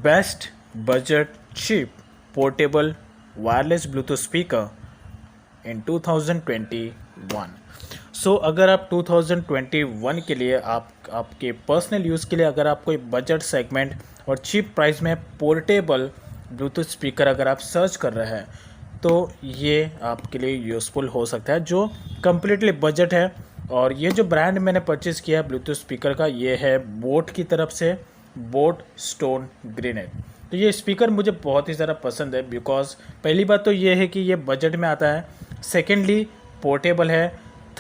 Best budget cheap portable wireless bluetooth speaker in 2021। So अगर आप 2021 के लिए आपके पर्सनल यूज़ के लिए अगर आप कोई बजट सेगमेंट और चीप प्राइस में पोर्टेबल ब्लूटूथ स्पीकर अगर आप सर्च कर रहे हैं तो ये आपके लिए यूज़फुल हो सकता है, जो कम्प्लीटली बजट है। और ये जो ब्रांड मैंने परचेज़ किया है ब्लूटूथ स्पीकर का, ये है बोट की तरफ से, बोट स्टोन ग्रेनेड। तो ये स्पीकर मुझे बहुत ही ज़्यादा पसंद है बिकॉज पहली बात तो ये है कि ये बजट में आता है, सेकेंडली पोर्टेबल है,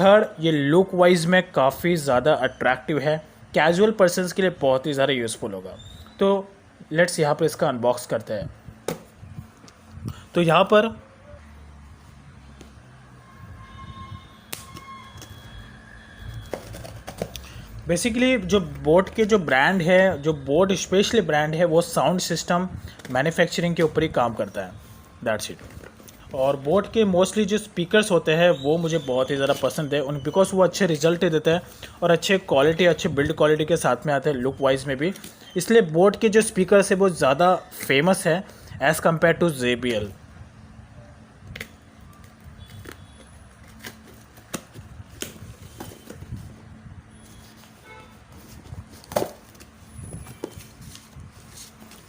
थर्ड ये लुक वाइज में काफ़ी ज़्यादा अट्रैक्टिव है, कैजुअल पर्सन्स के लिए बहुत ही ज़्यादा यूज़फुल होगा। तो लेट्स यहाँ पर इसका अनबॉक्स करते हैं। तो यहाँ पर बेसिकली जो बोट के जो ब्रांड है, जो बोट स्पेशली ब्रांड है, वो साउंड सिस्टम मैन्युफैक्चरिंग के ऊपर ही काम करता है, दैट्स इट। और बोट के मोस्टली जो स्पीकर्स होते हैं वो मुझे बहुत ही ज़्यादा पसंद है उन, बिकॉज वो अच्छे रिजल्ट देते हैं और अच्छे क्वालिटी, अच्छे बिल्ड क्वालिटी के साथ में आते हैं लुक वाइज में भी। इसलिए बोट के जो स्पीकर्स है वो ज़्यादा फेमस है as compare to JBL।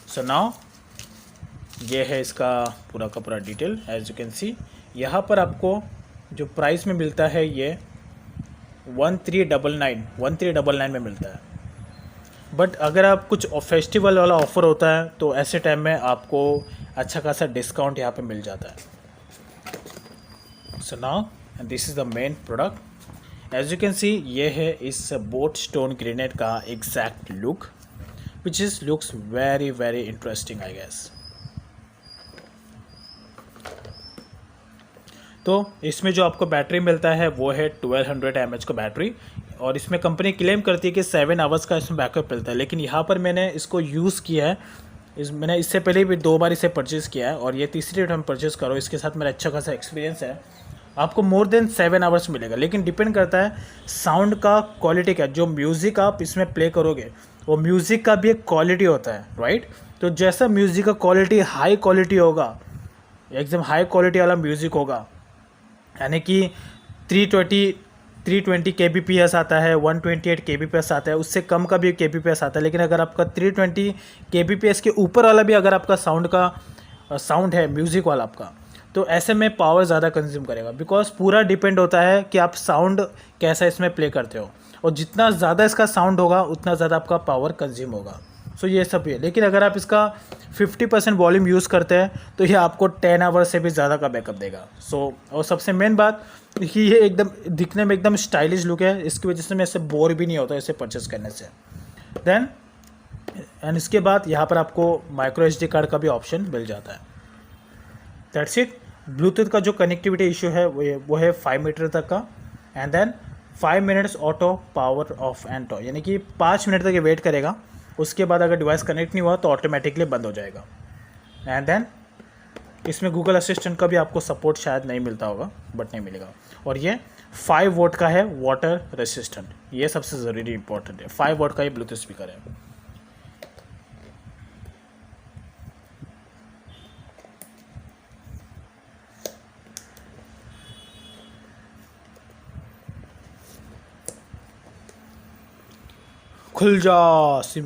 So now ये है इसका पूरा का पूरा detail. As you can see यहाँ पर आपको जो प्राइस में मिलता है ये 1399 में मिलता है। बट अगर आप कुछ फेस्टिवल वाला ऑफ़र होता है तो ऐसे टाइम में आपको अच्छा खासा डिस्काउंट यहाँ पे मिल जाता है। So now and this is the main product. As you can see ये है इस बोट स्टोन ग्रेनेड का exact look, which is looks very interesting I guess। तो इसमें जो आपको बैटरी मिलता है वो है 1200 mAh का बैटरी, और इसमें कंपनी क्लेम करती है कि 7 आवर्स का इसमें बैकअप मिलता है। लेकिन यहाँ पर मैंने इसको यूज़ किया है, मैंने इससे पहले भी 2 बार इसे परचेज़ किया है और ये तीसरी टाइम परचेज़ करो। इसके साथ मेरा अच्छा खासा एक्सपीरियंस है। आपको मोर देन 7 आवर्स मिलेगा, लेकिन डिपेंड करता है साउंड का क्वालिटी का। जो म्यूज़िक आप इसमें प्ले करोगे वो म्यूज़िक का भी एक क्वालिटी होता है, राइट। तो जैसा म्यूज़िक का क्वालिटी हाई क्वालिटी होगा, एकदम हाई क्वालिटी वाला म्यूज़िक होगा, यानी कि 320 kbps आता है, 128 kbps आता है, उससे कम का भी kbps आता है। लेकिन अगर आपका 320 kbps के ऊपर वाला भी अगर आपका साउंड है म्यूज़िक वाला आपका, तो ऐसे में पावर ज़्यादा कंज्यूम करेगा। बिकॉज पूरा डिपेंड होता है कि आप साउंड कैसा इसमें प्ले करते हो, और जितना ज़्यादा इसका साउंड होगा उतना ज़्यादा आपका पावर कंज्यूम होगा। सो ये सब है। लेकिन अगर आप इसका 50% वॉल्यूम यूज़ करते हैं तो ये आपको 10 आवर्स से भी ज़्यादा का बैकअप देगा। और सबसे मेन बात कि ये एकदम दिखने में एकदम स्टाइलिश लुक है, इसकी वजह से मैं इससे बोर भी नहीं होता इसे परचेज़ करने से। देन एंड इसके बाद यहाँ पर आपको माइक्रो SD कार्ड का भी ऑप्शन मिल जाता है। That's it. ब्लूटूथ का जो कनेक्टिविटी इशू है वो है 5 मीटर तक का, and then 5 minutes auto power off and on, यानी कि 5 मिनट तक ये वेट करेगा। उसके बाद अगर डिवाइस कनेक्ट नहीं हुआ तो ऑटोमेटिकली बंद हो जाएगा। एंड देन इसमें गूगल असिस्टेंट का भी आपको सपोर्ट शायद नहीं मिलता होगा, बट नहीं मिलेगा। और ये 5 वोट का है, वाटर रेसिस्टेंट, ये सबसे ज़रूरी इंपॉर्टेंट है। 5 वोट का ये ब्लूटूथ स्पीकर है। खुल जा सिम।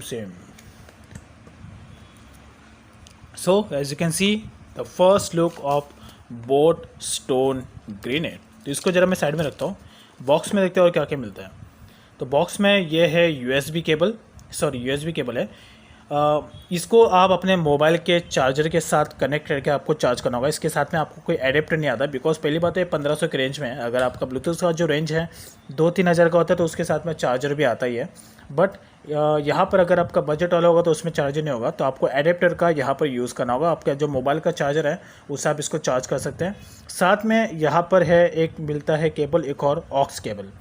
So as you can see the first look of boat stone grenade. तो इसको ज़रा मैं साइड में रखता हूँ, बॉक्स में देखते हैं और क्या क्या मिलता है। तो बॉक्स में ये है USB केबल है। इसको आप अपने मोबाइल के चार्जर के साथ कनेक्ट करके आपको चार्ज करना होगा। इसके साथ में आपको कोई एडेप्टर नहीं आता, बिकॉज पहली बात है 1500 के रेंज में। अगर आपका ब्लूटूथ का जो रेंज है 2-3 हज़ार का होता है तो उसके साथ में चार्जर भी आता ही है। बट यहाँ पर अगर आपका बजट वाला होगा तो उसमें चार्जर नहीं होगा, तो आपको एडेप्टर का यहाँ पर यूज़ करना होगा। आपका जो मोबाइल का चार्जर है उससे आप इसको चार्ज कर सकते हैं। साथ में यहाँ पर है एक मिलता है केबल, एक और ऑक्स केबल।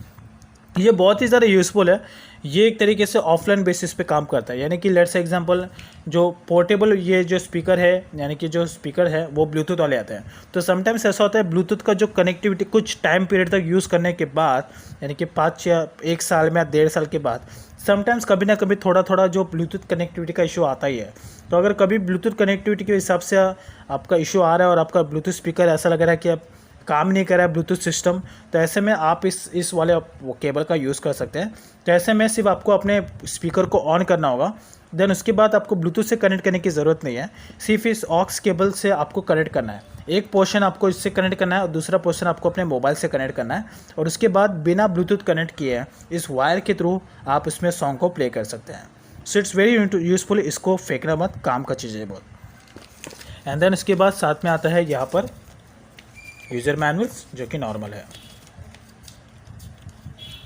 ये बहुत ही ज़्यादा यूज़फुल है। ये एक तरीके से ऑफलाइन बेसिस पे काम करता है, यानी कि लेट्स एग्जांपल जो पोर्टेबल ये जो स्पीकर है, यानी कि जो स्पीकर है वो ब्लूटूथ वाले आते हैं। तो समटाइम्स ऐसा होता है ब्लूटूथ का जो कनेक्टिविटी कुछ टाइम पीरियड तक यूज़ करने के बाद, यानी कि 1 साल में या 1.5 साल के बाद समटाइम्स कभी ना कभी थोड़ा थोड़ा जो ब्लूटूथ कनेक्टिविटी का इशू आता ही है। तो अगर कभी ब्लूटूथ कनेक्टिविटी के हिसाब से आपका इशू आ रहा है और आपका ब्लूटूथ स्पीकर ऐसा लग रहा है कि अब काम नहीं कर रहा है ब्लूटूथ सिस्टम, तो ऐसे में आप इस वाले वो केबल का यूज़ कर सकते हैं। तो ऐसे में सिर्फ आपको अपने स्पीकर को ऑन करना होगा, देन उसके बाद आपको ब्लूटूथ से कनेक्ट करने की ज़रूरत नहीं है, सिर्फ इस ऑक्स केबल से आपको कनेक्ट करना है। एक पोर्शन आपको इससे कनेक्ट करना है और दूसरा पोर्शन आपको अपने मोबाइल से कनेक्ट करना है, और उसके बाद बिना ब्लूटूथ कनेक्ट किए इस वायर के थ्रू आप इसमें सॉन्ग को प्ले कर सकते हैं। सो इट्स वेरी यूज़फुल, इसको फेंकना मत, काम का चीज़ है बहुत। एंड देन इसके बाद साथ में आता है यहाँ पर यूज़र मैनुअल जो कि नॉर्मल है,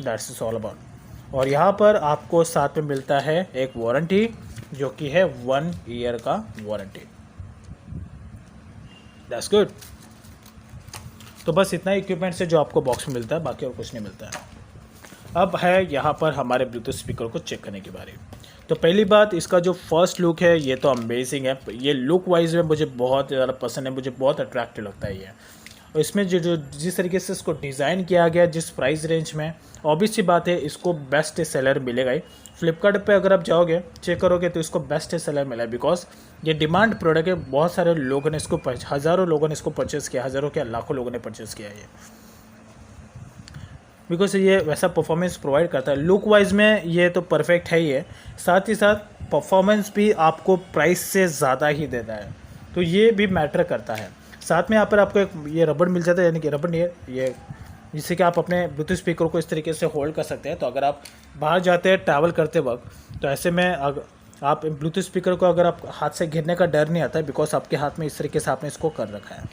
दैट्स इज ऑल अबाउट। और यहाँ पर आपको साथ में मिलता है एक वारंटी जो कि है 1 ईयर का वारंटी। That's good. तो बस इतना इक्विपमेंट से जो आपको बॉक्स में मिलता है, बाकी और कुछ नहीं मिलता है। अब है यहाँ पर हमारे ब्लूटूथ स्पीकर को चेक करने के बारे में। तो पहली बात, इसका जो फर्स्ट लुक है ये तो अमेजिंग है। ये लुक वाइज में मुझे बहुत ज़्यादा पसंद है, मुझे बहुत अट्रैक्टिव लगता है ये। और इसमें जो जिस तरीके से इसको डिज़ाइन किया गया, जिस प्राइस रेंज में, ऑब्वियस सी बात है इसको बेस्ट सेलर मिलेगा ही। फ्लिपकार्ट पे अगर आप जाओगे चेक करोगे तो इसको बेस्ट सेलर मिला है, बिकॉज ये डिमांड प्रोडक्ट है। बहुत सारे लोगों ने इसको, हज़ारों लोगों ने इसको परचेज़ किया, हज़ारों क्या लाखों लोगों ने परचेज़ किया है, बिकॉज ये वैसा परफॉर्मेंस प्रोवाइड करता है। लुक वाइज में ये तो परफेक्ट है ही है, साथ ही साथ परफॉर्मेंस भी आपको प्राइस से ज़्यादा ही देता है, तो ये भी मैटर करता है। साथ में यहाँ पर आपको एक ये रबड़ मिल जाता है, यानी कि रबड़ नहीं है ये, जिससे कि आप अपने ब्लूटूथ स्पीकर को इस तरीके से होल्ड कर सकते हैं। तो अगर आप बाहर जाते हैं ट्रैवल करते वक्त, तो ऐसे में आप ब्लूटूथ स्पीकर को अगर आप हाथ से गिरने का डर नहीं आता है, बिकॉज आपके हाथ में इस तरीके से आपने इसको कर रखा है,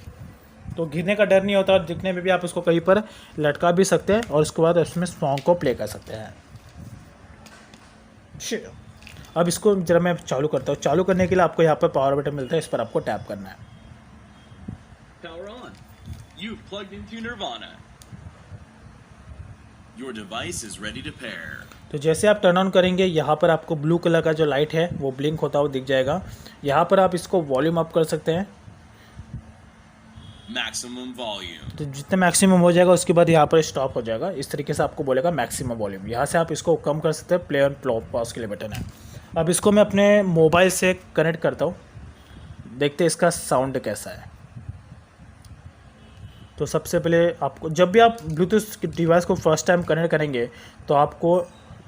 तो गिरने का डर नहीं होता। और दिखने में भी आप इसको कहीं पर लटका भी सकते हैं और उसके बाद इसमें सॉन्ग को प्ले कर सकते हैं। अब इसको जरा मैं चालू करता हूँ। चालू करने के लिए आपको यहाँ पर पावर बटन मिलता है, इस पर आपको टैप करना है। Power on. You've plugged into Nirvana. Your device is ready to pair. तो जैसे आप टर्न ऑन करेंगे, यहाँ पर आपको ब्लू कलर का जो लाइट है वो ब्लिंक होता हुआ दिख जाएगा। यहाँ पर आप इसको वॉल्यूम अप कर सकते हैं, Maximum volume. तो जितना मैक्सिमम हो जाएगा उसके बाद यहाँ पर स्टॉप हो जाएगा। इस तरीके से आपको बोलेगा मैक्सिमम वॉल्यूम। यहाँ से आप इसको कम कर सकते हैं, प्ले और पॉज के लिए बटन है। अब इसको मैं अपने मोबाइल से कनेक्ट करता हूँ, देखते हैं इसका साउंड कैसा है। तो सबसे पहले आपको, जब भी आप ब्लूटूथ डिवाइस को फर्स्ट टाइम कनेक्ट करेंगे तो आपको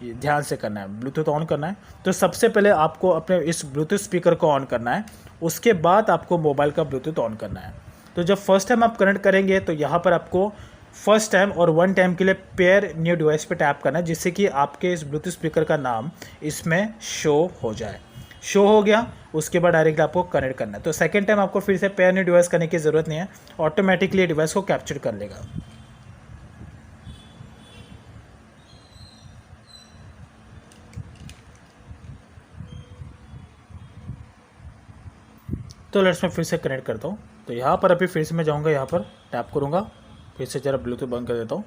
ध्यान से करना है, ब्लूटूथ ऑन करना है। तो सबसे पहले आपको अपने इस ब्लूटूथ स्पीकर को ऑन करना है, उसके बाद आपको मोबाइल का ब्लूटूथ ऑन करना है। तो जब फर्स्ट टाइम आप कनेक्ट करेंगे तो यहाँ पर आपको फर्स्ट टाइम और 1 टाइम के लिए पेयर न्यू डिवाइस पे टैप करना है, जिससे कि आपके इस ब्लूटूथ स्पीकर का नाम इसमें शो हो जाए। शो हो गया, उसके बाद डायरेक्टली आपको कनेक्ट करना है। तो सेकंड टाइम आपको फिर से पेयर न्यू डिवाइस करने की ज़रूरत नहीं है, ऑटोमेटिकली डिवाइस को कैप्चर कर लेगा। तो लेट्स मैं फिर से कनेक्ट करता हूँ। तो यहाँ पर अभी फिर से मैं जाऊँगा, यहाँ पर टैप करूँगा, फिर से ज़रा ब्लूटूथ बंद कर देता हूँ।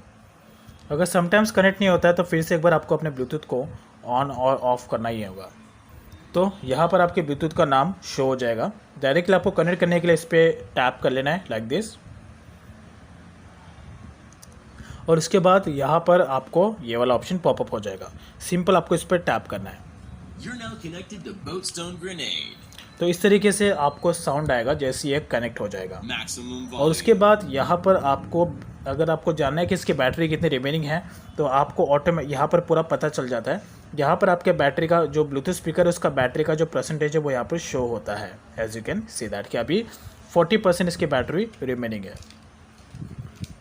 अगर समटाइम्स कनेक्ट नहीं होता है तो फिर से एक बार आपको अपने ब्लूटूथ को ऑन और ऑफ करना ही होगा। तो यहाँ पर आपके ब्लूटूथ का नाम शो हो जाएगा। डायरेक्टली आपको कनेक्ट करने के लिए इस पर टैप कर लेना है लाइक दिस, और उसके बाद यहाँ पर आपको ये वाला ऑप्शन पॉपअप हो जाएगा। सिंपल आपको इस पर टैप करना है। You're now connected to Boatstone Grenade. तो इस तरीके से आपको साउंड आएगा जैसे ये कनेक्ट हो जाएगा। Maximum और volume. उसके बाद यहाँ पर आपको, अगर आपको जानना है कि इसकी बैटरी कितनी रिमेनिंग है, तो आपको यहाँ पर पूरा पता चल जाता है। यहाँ पर आपके बैटरी का जो ब्लूटूथ स्पीकर है उसका बैटरी का जो परसेंटेज है वो यहाँ पर शो होता है। As you can see that कि अभी 40% इसकी बैटरी रिमेनिंग है।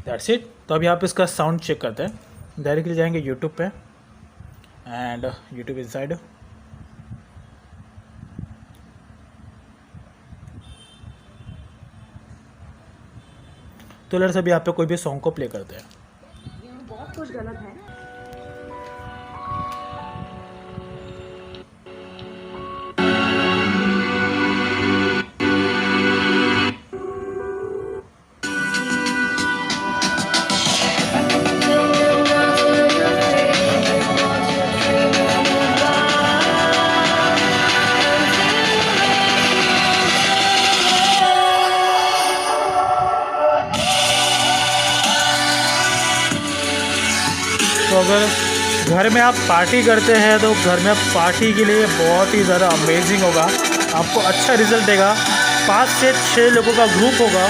That's it. तो अभी आप इसका साउंड चेक करते हैं। डायरेक्टली जाएंगे यूट्यूब पे एंड यूट्यूब इनसाइड, तो लेट्स अभी यहाँ पे कोई भी सॉन्ग को प्ले करते हैं। बहुत कुछ गलत है। तो अगर घर में आप पार्टी करते हैं तो घर में पार्टी के लिए बहुत ही ज़्यादा अमेजिंग होगा, आपको अच्छा रिजल्ट देगा। 5 से 6 लोगों का ग्रुप होगा,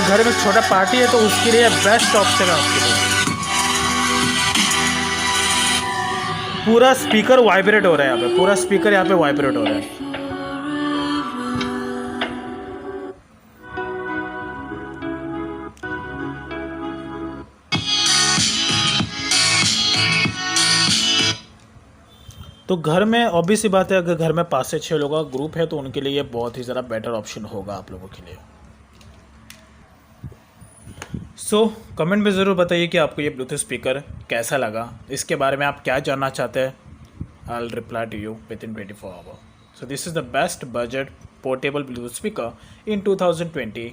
घर में छोटा पार्टी है तो उसके लिए बेस्ट ऑप्शन है आपके लिए। पूरा स्पीकर वाइब्रेट हो रहा है यहाँ पे, पूरा स्पीकर यहाँ पे वाइब्रेट हो रहा है। तो घर में ऑब्वियस सी बात है, अगर घर में 5 से 6 लोगों का ग्रुप है तो उनके लिए ये बहुत ही ज़्यादा बेटर ऑप्शन होगा आप लोगों के लिए। सो कमेंट में ज़रूर बताइए कि आपको ये ब्लूटूथ स्पीकर कैसा लगा, इसके बारे में आप क्या जानना चाहते हैं। I will reply to you within 24 hour. So this is the best budget portable bluetooth speaker in 2021।